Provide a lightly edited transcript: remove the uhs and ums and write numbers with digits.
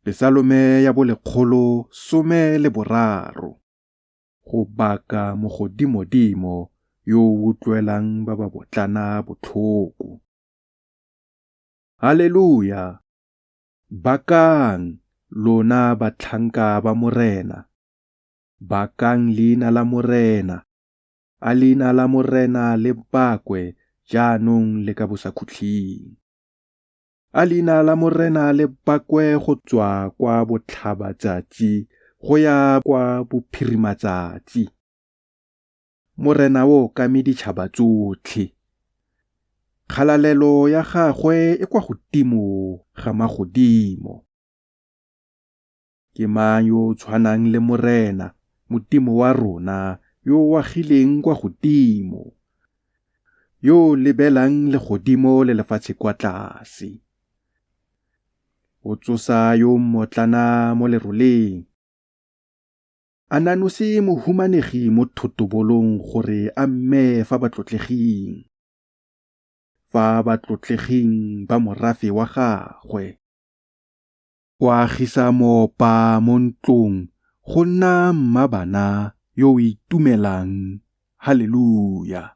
Pesalome ya 113, go baka mogodimodimo yo o utlwelang ba ba botlana botlhoko. Haleluya! Bakang, lona batlhanka ba Morena. Bakang leina la Morena. A leina la Morena le bakwe jaanong le ka bosakhutlhing. A leina la Morena le bakwe go tswa kwa botlhabatsatsi go ya kwa bophirimatsatsi. Morena o kame ditšhaba tsotlhe. Kgalalelo ya gagwe e kwa godimo ga magodimo. Ke mang yo o tshwanang le Morena, Modimo wa rona, yo o agileng kwa godimo, yo o lebelang legodimo le lefatshe kwa tlase. O tsosa yo mmotlana mo leroleng. A nanose mohumanegi mo thotobolong gore a mme fa batlotleging. Fa batlotleging ba morafe wa gagwe. O agisa moopa mo ntlong go nna mmabana yo o itumelang. Haleluya!